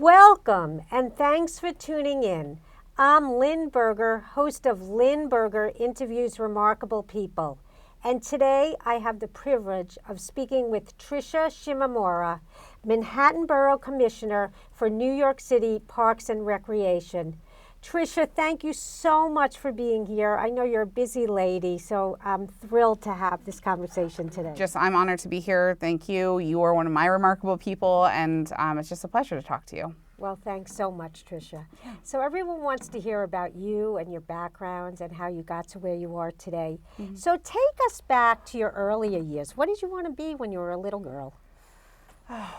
Welcome and thanks for tuning in. I'm Lynn Berger, host of Lynn Berger Interviews Remarkable People. And today I have the privilege of speaking with Tricia Shimamura, Manhattan Borough Commissioner for New York City Parks and Recreation. Tricia, thank you so much for being here. I know you're a busy lady, so I'm thrilled to have this conversation today. I'm honored to be here. Thank you. You are one of my remarkable people, and it's just a pleasure to talk to you. Well, thanks so much, Tricia. So everyone wants to hear about you and your backgrounds and how you got to where you are today. Mm-hmm. So take us back to your earlier years. What did you want to be when you were a little girl? I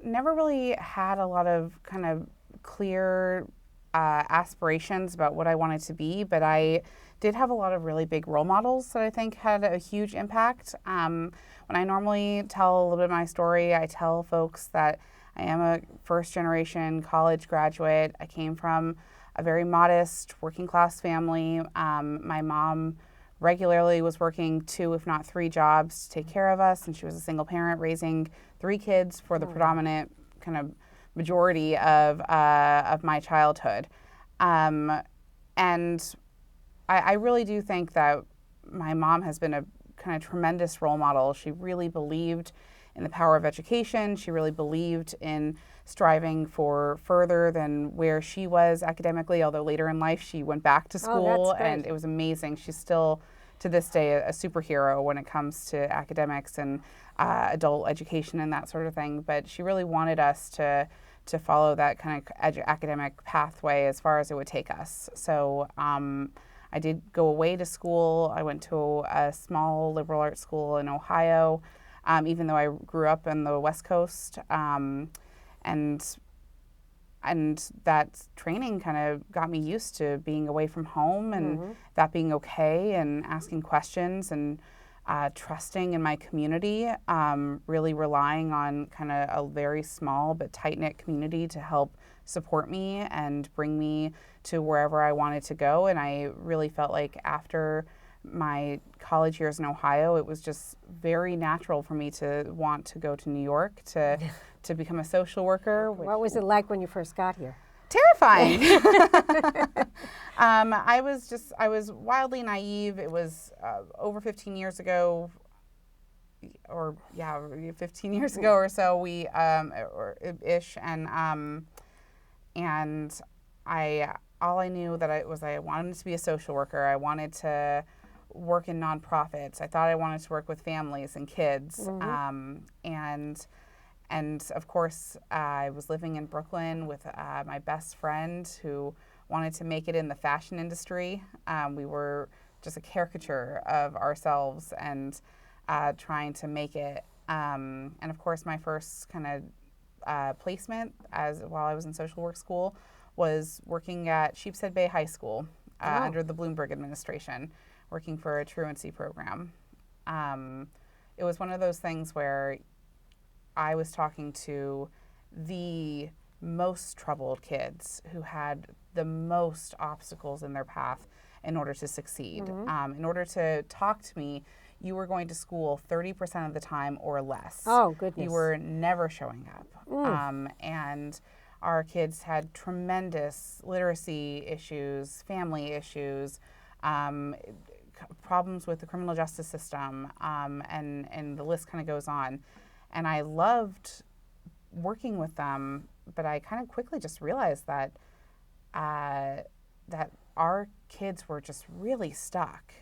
never really had a lot of kind of clear aspirations about what I wanted to be, but I did have a lot of really big role models that I think had a huge impact. When I normally tell a little bit of my story, I tell folks that I am a first-generation college graduate. I came from a very modest working class family. My mom regularly was working 2, if not 3 jobs to take care of us, and she was a single parent raising 3 kids for the predominant kind of majority of my childhood. And I really do think that my mom has been a kind of tremendous role model. She really believed in the power of education. She really believed in striving for further than where she was academically, although later in life she went back to school, and it was amazing. She's still, to this day, a superhero when it comes to academics and adult education and that sort of thing. But she really wanted us to follow that kind of academic pathway as far as it would take us. So I did go away to school. I went to a small liberal arts school in Ohio, even though I grew up in the West Coast. And that training kind of got me used to being away from home and that being okay, and asking questions and trusting in my community, really relying on kind of a very small but tight-knit community to help support me and bring me to wherever I wanted to go. And I really felt like after my college years in Ohio, it was just very natural for me to want to go to New York to become a social worker. What was it like when you first got here? Terrifying. I was wildly naive. It was over 15 years ago, 15 years ago or so, and all I knew that I wanted to be a social worker. I wanted to work in nonprofits. I thought I wanted to work with families and kids, and of course, I was living in Brooklyn with my best friend who wanted to make it in the fashion industry. We were just a caricature of ourselves and trying to make it. And of course, my first kind of placement while I was in social work school was working at Sheepshead Bay High School under the Bloomberg administration, working for a truancy program. It was one of those things where I was talking to the most troubled kids who had the most obstacles in their path in order to succeed. In order to talk to me, you were going to school 30% of the time or less. Oh, goodness. You were never showing up. And our kids had tremendous literacy issues, family issues, problems with the criminal justice system, and the list kind of goes on. And I loved working with them, but I kind of quickly just realized that that our kids were just really stuck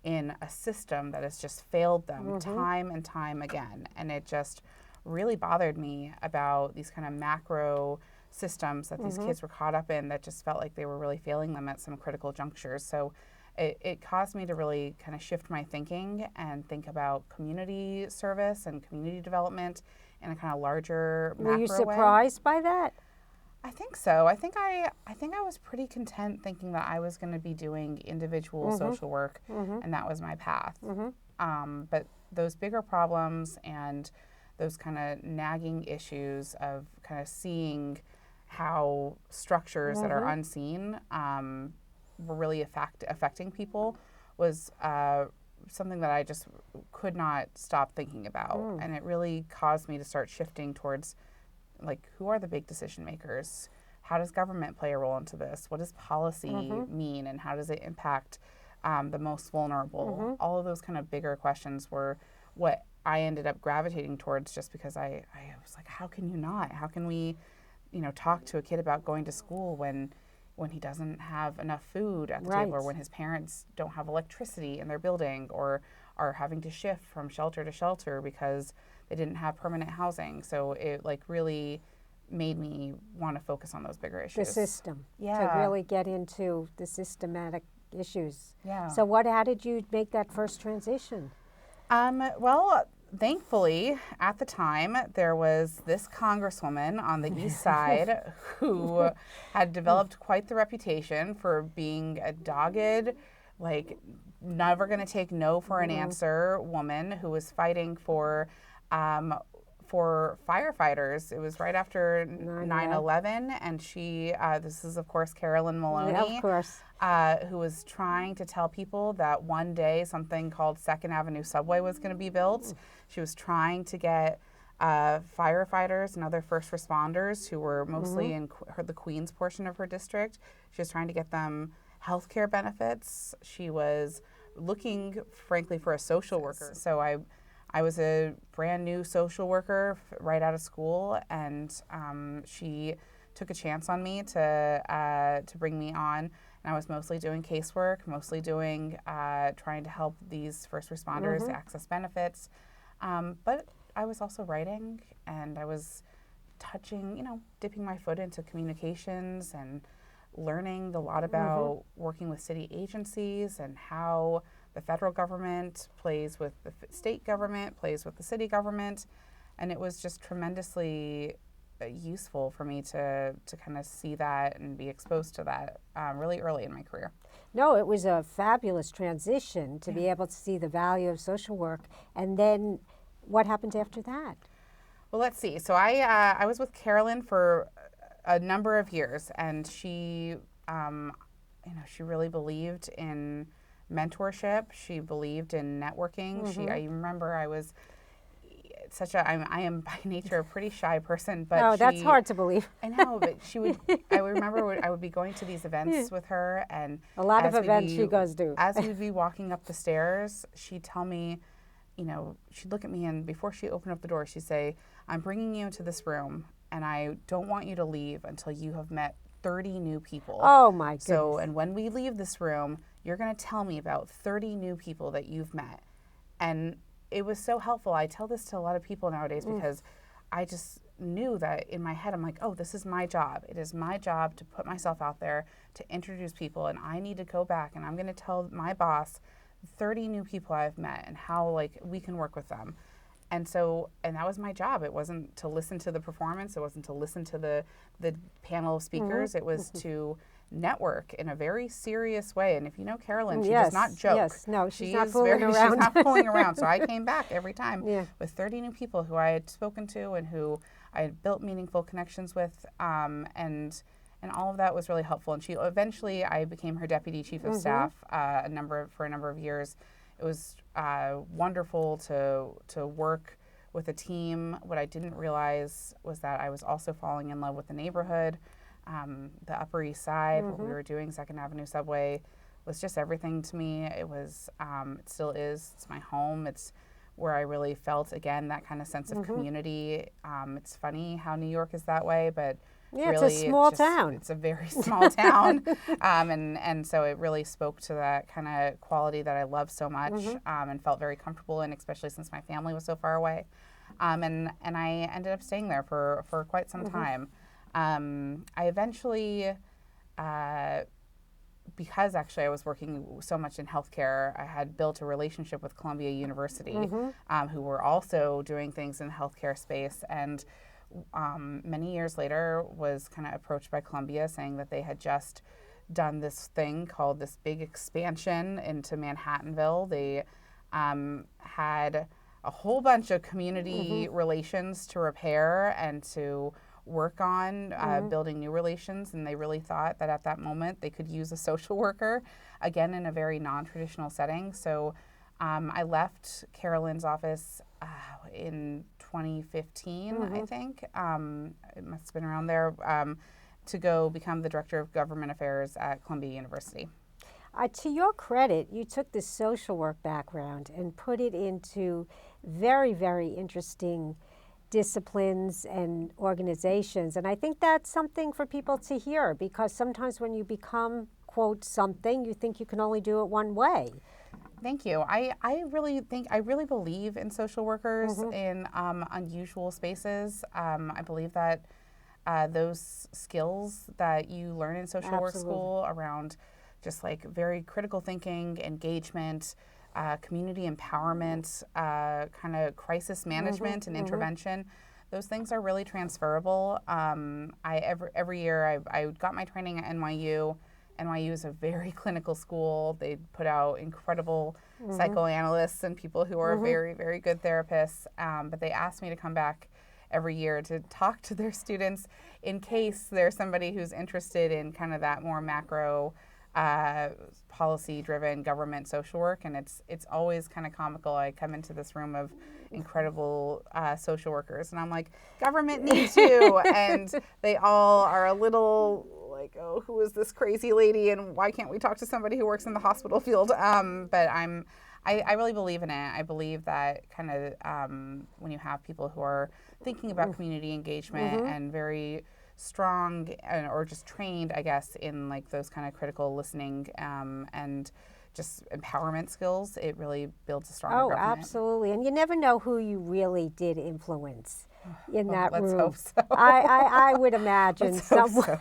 in a system that has just failed them time and time again. And it just really bothered me about these kind of macro systems that these kids were caught up in that just felt like they were really failing them at some critical junctures. So it caused me to really kind of shift my thinking and think about community service and community development in a kind of larger macro way. Were you surprised by that? I think so. I think I was pretty content thinking that I was going to be doing individual social work, and that was my path. But those bigger problems and those kind of nagging issues of kind of seeing how structures that are unseen were really affecting people was something that I just could not stop thinking about. And it really caused me to start shifting towards like, who are the big decision makers? How does government play a role into this? What does policy mean, and how does it impact the most vulnerable? All of those kind of bigger questions were what I ended up gravitating towards, just because I was like, how can you not? How can we, talk to a kid about going to school when he doesn't have enough food at the table, or when his parents don't have electricity in their building, or are having to shift from shelter to shelter because they didn't have permanent housing. So it really made me want to focus on those bigger issues. The system. Yeah. To really get into the systematic issues. Yeah. So how did you make that first transition? Well, thankfully, at the time, there was this congresswoman on the east side who had developed quite the reputation for being a dogged, never going to take no for an answer woman who was fighting for firefighters. It was right after 9/11, and she, this is of course Carolyn Maloney, Yeah, of course. Who was trying to tell people that one day something called Second Avenue Subway was going to be built. She was trying to get firefighters and other first responders who were mostly in the Queens portion of her district. She was trying to get them health care benefits. She was looking, frankly, for a social worker. So I was a brand new social worker right out of school, and she took a chance on me to bring me on. And I was mostly doing casework, mostly doing trying to help these first responders access benefits. But I was also writing, and I was touching, dipping my foot into communications and learning a lot about working with city agencies and how the federal government plays with the state government, plays with the city government. And it was just tremendously useful for me to kind of see that and be exposed to that really early in my career. No, it was a fabulous transition to be able to see the value of social work. And then what happened after that? Well, let's see. So I was with Carolyn for a number of years, and she, she really believed in mentorship. She believed in networking. I remember I was I am by nature a pretty shy person, but that's hard to believe. I know, but I remember I would be going to these events with her, and a lot of events she goes to. As we'd be walking up the stairs, she'd tell me, she'd look at me, and before she opened up the door, she'd say, "I'm bringing you into this room, and I don't want you to leave until you have met 30 new people." Oh my goodness. So, and when we leave this room, you're going to tell me about 30 new people that you've met. And it was so helpful. I tell this to a lot of people nowadays because I just knew that in my head, I'm like, oh, this is my job. It is my job to put myself out there, to introduce people, and I need to go back and I'm going to tell my boss 30 new people I've met and how we can work with them. And that was my job. It wasn't to listen to the performance. It wasn't to listen to the panel of speakers. It was to network in a very serious way. And if you know Carolyn, she does not joke. Yes, no, she's not She's fooling around. She's not fooling around. So I came back every time with 30 new people who I had spoken to and who I had built meaningful connections with. And all of that was really helpful. And eventually I became her deputy chief of staff for a number of years. It was wonderful to work with a team. What I didn't realize was that I was also falling in love with the neighborhood. The Upper East Side, what we were doing, Second Avenue Subway, was just everything to me. It was, it still is. It's my home. It's where I really felt, again, that kind of sense of community. It's funny how New York is that way, but really, it's a small town. It's a very small town. And so it really spoke to that kind of quality that I love so much and felt very comfortable in, especially since my family was so far away. And I ended up staying there for quite some time. I eventually, because actually I was working so much in healthcare, I had built a relationship with Columbia University, who were also doing things in the healthcare space. And many years later was kind of approached by Columbia saying that they had just done this thing called this big expansion into Manhattanville. They had a whole bunch of community relations to repair and to work on building new relations, and they really thought that at that moment they could use a social worker, again in a very non-traditional setting. So I left Carolyn's office in 2015, I think. It must have been around there, to go become the Director of Government Affairs at Columbia University. To your credit, you took this social work background and put it into very, very interesting disciplines and organizations. And I think that's something for people to hear, because sometimes when you become, quote, something, you think you can only do it one way. Thank you. I really believe in social workers in unusual spaces. I believe that those skills that you learn in social work school around just like very critical thinking, engagement, community empowerment, kind of crisis management and intervention, those things are really transferable. Every year I got my training at NYU. NYU is a very clinical school. They put out incredible psychoanalysts and people who are very, very good therapists. But they asked me to come back every year to talk to their students in case there's somebody who's interested in kind of that more macro policy-driven government social work. And it's always kind of comical. I come into this room of incredible social workers, and I'm like, government needs you. And they all are a little like, oh, who is this crazy lady, and why can't we talk to somebody who works in the hospital field? But I really believe in it. I believe that kind of when you have people who are thinking about community engagement and very strong or just trained, I guess, in like those kind of critical listening and just empowerment skills, it really builds a stronger government. Oh, absolutely. And you never know who you really did influence in that let's room. Hope so. I would imagine someone.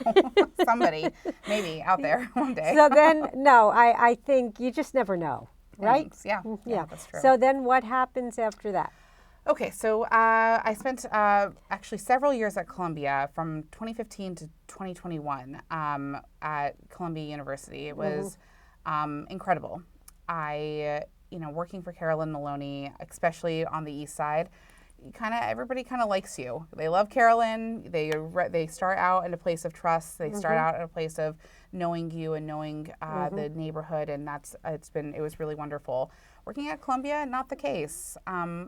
Somebody maybe out there one day. So then, no, I think you just never know, right? Thanks. Yeah, that's true. So then what happens after that? Okay, so I spent actually several years at Columbia from 2015 to 2021 at Columbia University. It was incredible. Working for Carolyn Maloney, especially on the East Side, everybody kind of likes you. They love Carolyn. They start out in a place of trust. They start out in a place of knowing you and knowing the neighborhood, and it was really wonderful. Working at Columbia, not the case.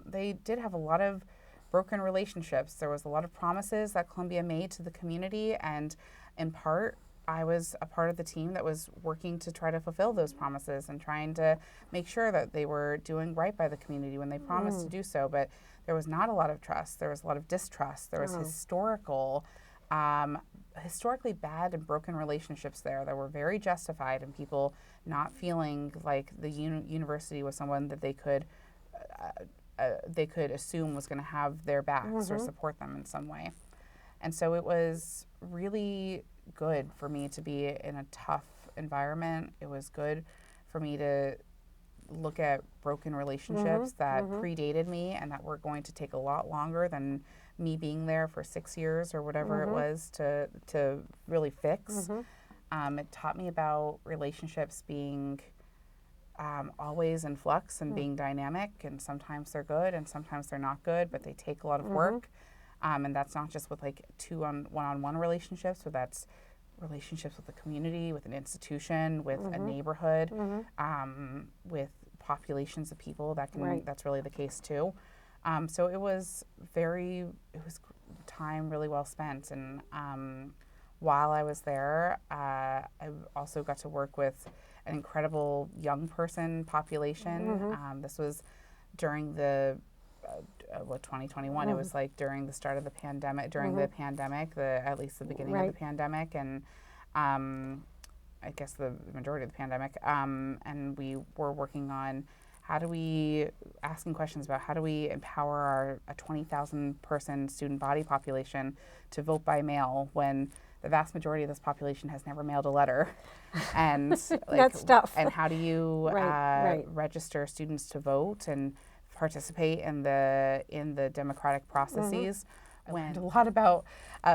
They did have a lot of broken relationships. There was a lot of promises that Columbia made to the community, and in part, I was a part of the team that was working to try to fulfill those promises and trying to make sure that they were doing right by the community when they promised to do so. But there was not a lot of trust. There was a lot of distrust. There was historically bad and broken relationships there that were very justified, and people not feeling like the university was someone that they could assume was going to have their backs or support them in some way. And so it was really good for me to be in a tough environment. It was good for me to look at broken relationships that predated me and that were going to take a lot longer than me being there for 6 years or whatever it was to really fix. It taught me about relationships being always in flux and being dynamic, and sometimes they're good and sometimes they're not good, but they take a lot of work. And that's not just with like one-on-one relationships, but that's relationships with the community, with an institution, with a neighborhood, with populations of people. That's really the case too. So it was time really well spent. And while I was there, I also got to work with an incredible young person population. This was during the 2021. It was like during the start of the pandemic, at least the beginning of the pandemic, and I guess the majority of the pandemic. And we were working on asking questions about how do we empower a 20,000 person student body population to vote by mail when the vast majority of this population has never mailed a letter, and that's tough. And how do you register students to vote and participate in the democratic processes? I learned a lot about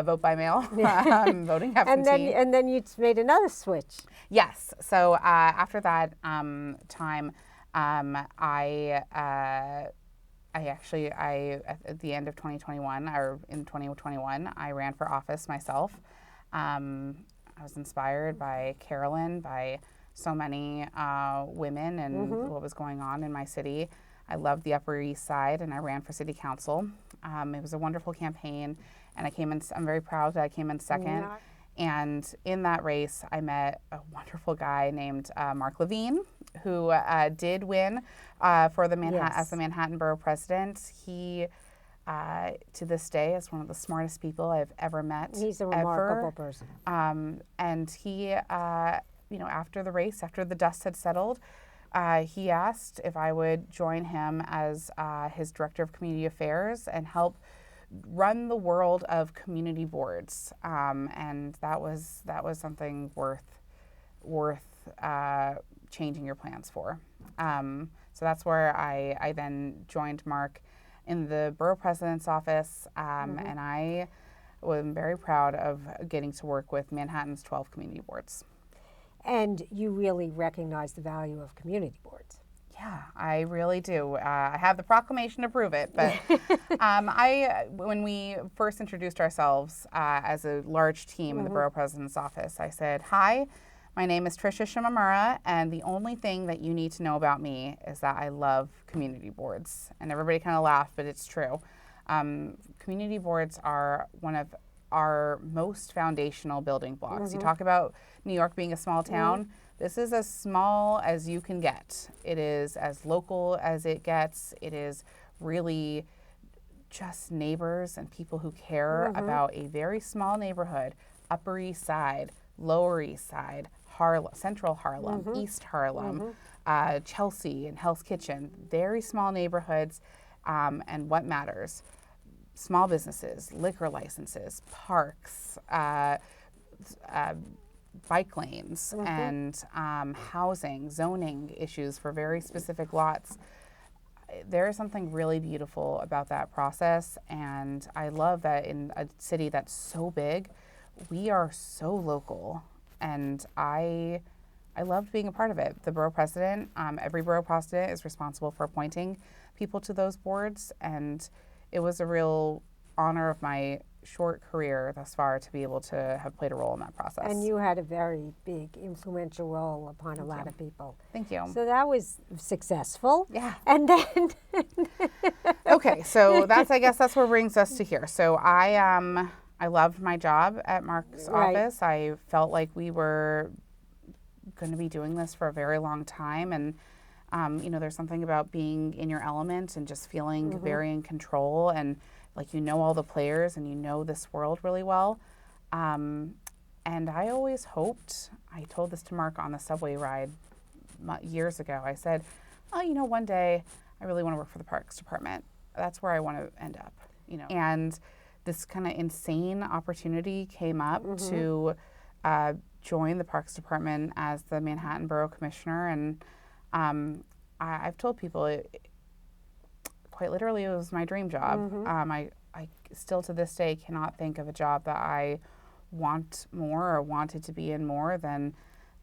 vote by mail, voting absentee. And then you made another switch. Yes. So after that time, I at the end of 2021 or in 2021, I ran for office myself. I was inspired by Carolyn, by so many women and what was going on in my city. I loved the Upper East Side, and I ran for city council. It was a wonderful campaign, and I'm very proud that I came in second. Yeah. And in that race, I met a wonderful guy named Mark Levine, who did win for the as the Manhattan Borough President. He, to this day, is one of the smartest people I've ever met. He's a remarkable person. And he, after the race, after the dust had settled, he asked if I would join him as his director of community affairs and help run the world of community boards, and that was something worth changing your plans for. So that's where I then joined Mark in the borough president's office, and I was very proud of getting to work with Manhattan's 12 community boards. And you really recognize the value of community boards. Yeah, I really do. I have the proclamation to prove it, but when we first introduced ourselves as a large team in the borough president's office, I said, "Hi, my name is Tricia Shimamura, and the only thing that you need to know about me is that I love community boards." And everybody kind of laughed, but it's true. Community boards are one of our most foundational building blocks. You talk about New York being a small town. This is as small as you can get. It is as local as it gets. It is really just neighbors and people who care about a very small neighborhood, Upper East Side, Lower East Side, Central Harlem, East Harlem, Chelsea and Hell's Kitchen. Very small neighborhoods, and what matters? Small businesses, liquor licenses, parks, bike lanes, and housing, zoning issues for very specific lots. There is something really beautiful about that process, and I love that in a city that's so big, we are so local, and I loved being a part of it. The borough president, every borough president is responsible for appointing people to those boards, and it was a real honor of my short career thus far to be able to have played a role in that process. And you had a very big, influential role upon a lot of people. Thank you. So that was successful. Yeah. And then... Okay, so I guess that's what brings us to here. So I loved my job at Mark's office. I felt like we were going to be doing this for a very long time, and there's something about being in your element and just feeling very in control, and like all the players and this world really well. And I always hoped, I told this to Mark on the subway ride years ago, I said, one day I really want to work for the Parks Department. That's where I want to end up, And this kind of insane opportunity came up to join the Parks Department as the Manhattan Borough Commissioner, and I've told people quite literally it was my dream job. I still to this day cannot think of a job that I want more or wanted to be in more than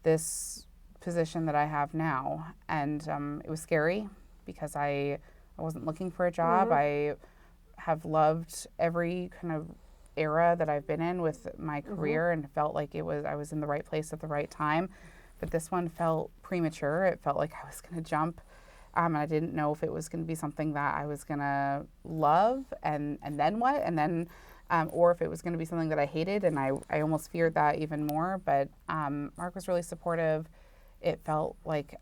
this position that I have now. And it was scary because I wasn't looking for a job. I have loved every kind of era that I've been in with my career and felt like I was in the right place at the right time. But this one felt premature. It felt like I was going to jump, and I didn't know if it was going to be something that I was going to love, and then what, and then, or if it was going to be something that I hated, and I almost feared that even more. But Mark was really supportive. It felt like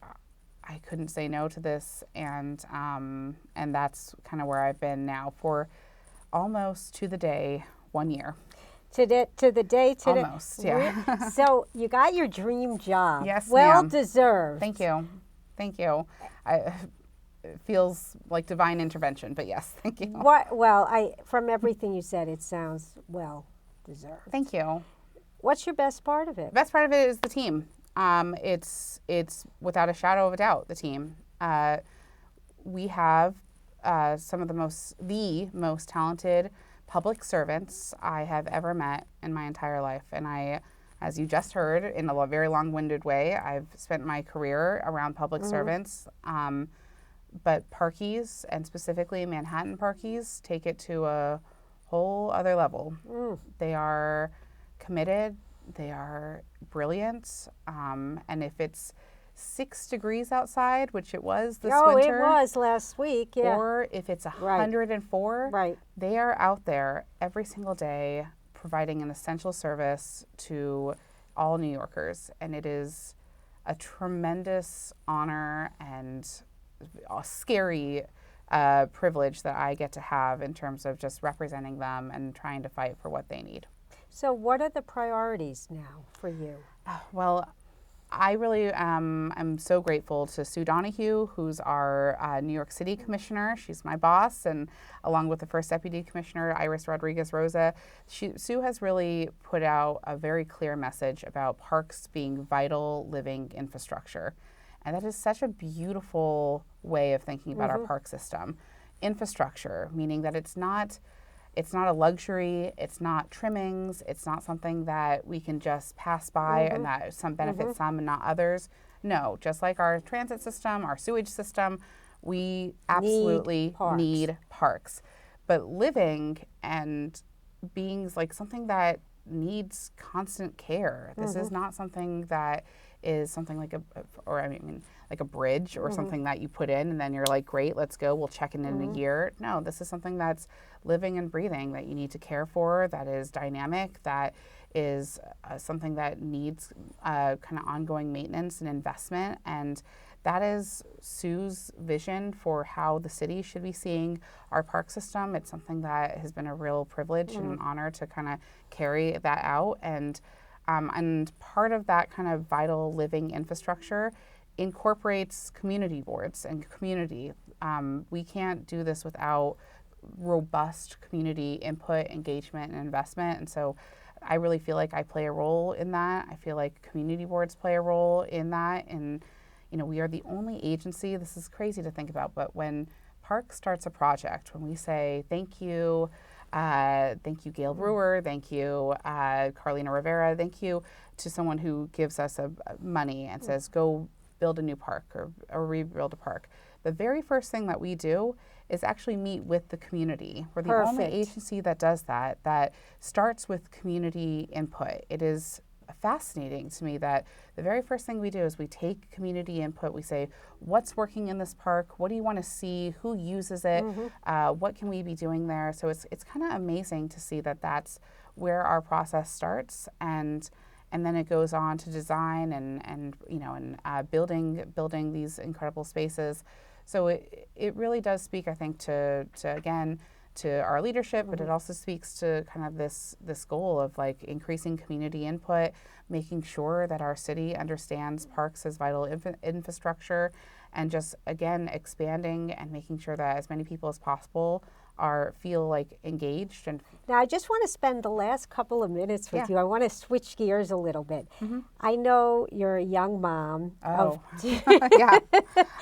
I couldn't say no to this, and that's kind of where I've been now for almost to the day 1 year. To the day today. Almost, yeah. So you got your dream job. Yes, well ma'am. deserved. Thank you. It feels like divine intervention, but yes, thank you. Well, from everything you said, it sounds well deserved. Thank you. What's your best part of it? The best part of it is the team. It's without a shadow of a doubt the team. We have some of the most talented public servants I have ever met in my entire life. And I, as you just heard in a very long-winded way, I've spent my career around public servants. But parkies, and specifically Manhattan parkies, take it to a whole other level. They are committed, They are brilliant. And if it's 6 degrees outside, which it was this winter. It was last week, yeah. Or if it's 104, Right. they are out there every single day providing an essential service to all New Yorkers. And it is a tremendous honor and a scary privilege that I get to have in terms of just representing them and trying to fight for what they need. So what are the priorities now for you? Well, I really am so grateful to Sue Donahue, who's our New York City Commissioner. She's my boss, and along with the first Deputy Commissioner, Iris Rodriguez-Rosa, Sue has really put out a very clear message about parks being vital living infrastructure. And that is such a beautiful way of thinking about our park system. Infrastructure, meaning that it's not a luxury, it's not trimmings, it's not something that we can just pass by and that some benefit some and not others. No, just like our transit system, our sewage system, we absolutely need parks. But living and being like something that needs constant care. This is not something that is something like a bridge or something that you put in and then you're like, great, let's go, we'll check in a year. No, this is something that's living and breathing that you need to care for, that is dynamic, that is something that needs kind of ongoing maintenance and investment. And that is Sue's vision for how the city should be seeing our park system. It's something that has been a real privilege and an honor to kind of carry that out. And part of that kind of vital living infrastructure incorporates community boards and community. We can't do this without robust community input, engagement, and investment. And so I really feel like I play a role in that. I feel like community boards play a role in that. And, we are the only agency, this is crazy to think about, but when Park starts a project, when we say, thank you, Gail Brewer, thank you, Carlina Rivera, thank you to someone who gives us money and says, go build a new park or rebuild a park. The very first thing that we do is actually meet with the community. We're the only agency that does that starts with community input. It is fascinating to me that the very first thing we do is we take community input. We say, what's working in this park? What do you want to see? Who uses it? What can we be doing there? So it's kind of amazing to see that that's where our process starts, and then it goes on to design and building these incredible spaces. So it really does speak, I think, to our leadership, but it also speaks to kind of this goal of like increasing community input, making sure that our city understands parks as vital infrastructure, and just again expanding and making sure that as many people as possible feel like engaged. And now I just want to spend the last couple of minutes with you. I want to switch gears a little bit. I know you're a young mom. Yeah,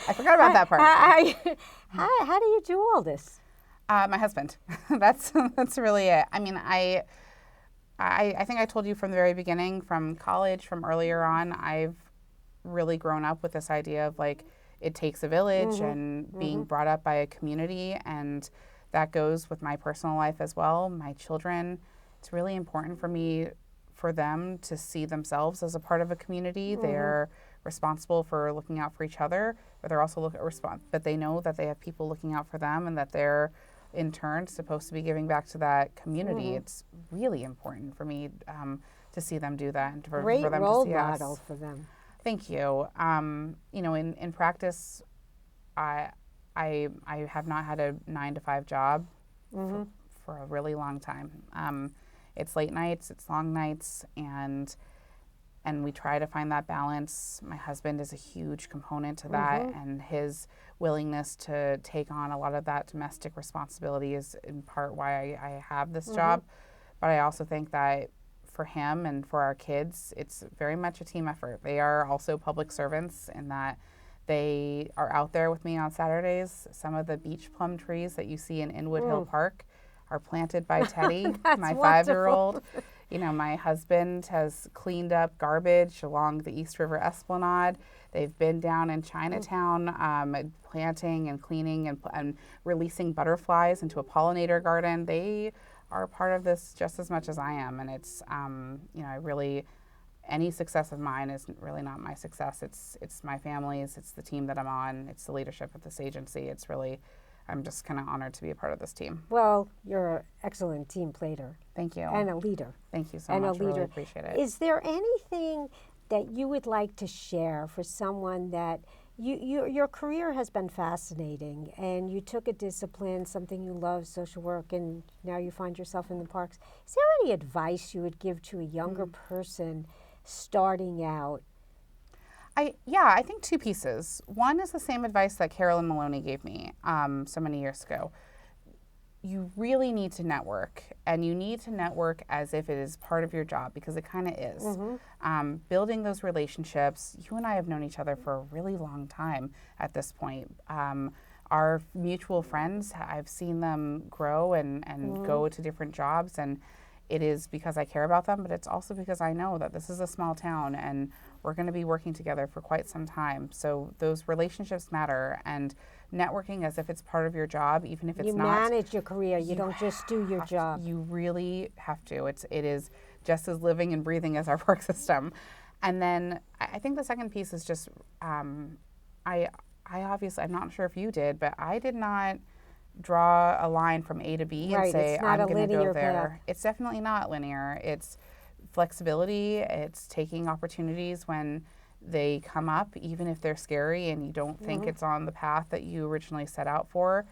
I forgot about that part. How do you do all this? My husband. That's really it. I mean, I think I told you from the very beginning, from college, from earlier on, I've really grown up with this idea of like it takes a village and being brought up by a community, and that goes with my personal life as well. My children, it's really important for them to see themselves as a part of a community. They're responsible for looking out for each other, but they're also but they know that they have people looking out for them, and that they're in turn supposed to be giving back to that community. It's really important for me to see them do that, and for them to see us. Great role model for them. Thank you. In practice, I have not had a 9-to-5 job for a really long time. It's late nights, it's long nights, and we try to find that balance. My husband is a huge component to that, and his willingness to take on a lot of that domestic responsibility is in part why I have this job. But I also think that for him and for our kids, it's very much a team effort. They are also public servants in that they are out there with me on Saturdays. Some of the beach plum trees that you see in Inwood Hill Park are planted by Teddy, my 5-year-old. My husband has cleaned up garbage along the East River Esplanade. They've been down in Chinatown planting and cleaning and releasing butterflies into a pollinator garden. They are part of this just as much as I am. And it's, I really, any success of mine is really not my success. It's my family's, it's the team that I'm on, it's the leadership of this agency. It's really, I'm just kind of honored to be a part of this team. Well, you're an excellent team player. Thank you. And a leader. Thank you so and much. a leader. I really appreciate it. Is there anything that you would like to share for someone that your career has been fascinating, and you took a discipline, something you love, social work, and now you find yourself in the parks. Is there any advice you would give to a younger person starting out? I think two pieces. One is the same advice that Carolyn Maloney gave me so many years ago. You really need to network, and you need to network as if it is part of your job, because it kind of is. Building those relationships. You and I have known each other for a really long time at this point. Our mutual friends, I've seen them grow and go to different jobs, and it is because I care about them, but it's also because I know that this is a small town and we're going to be working together for quite some time. So those relationships matter, and networking as if it's part of your job, even if it's not. You manage your career. You don't just do your job. You really have to. It is just as living and breathing as our park system. And then I think the second piece is just, I obviously, I'm not sure if you did, but I did not draw a line from A to B and say, I'm going to go there. Path. It's definitely not linear. It's flexibility. It's taking opportunities when they come up, even if they're scary and you don't think it's on the path that you originally set out for.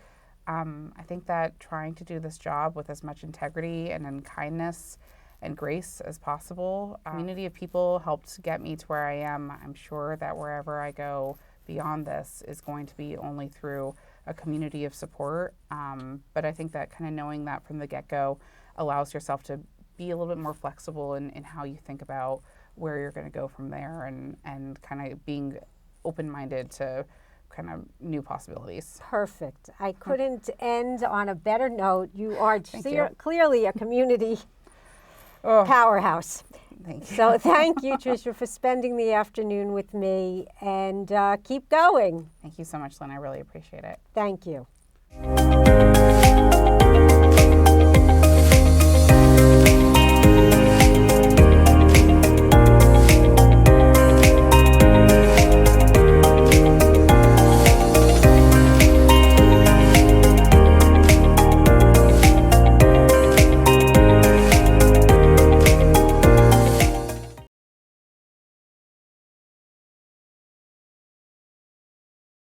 I think that trying to do this job with as much integrity and in kindness and grace as possible. Community of people helped get me to where I am. I'm sure that wherever I go beyond this is going to be only through a community of support. But I think that kind of knowing that from the get-go allows yourself to be a little bit more flexible in how you think about where you're going to go from there, and kind of being open-minded to kind of new possibilities. Perfect. I couldn't end on a better note. You are you. Clearly a community powerhouse. Thank you. So thank you, Tricia, for spending the afternoon with me, and keep going. Thank you so much, Lynn. I really appreciate it. Thank you.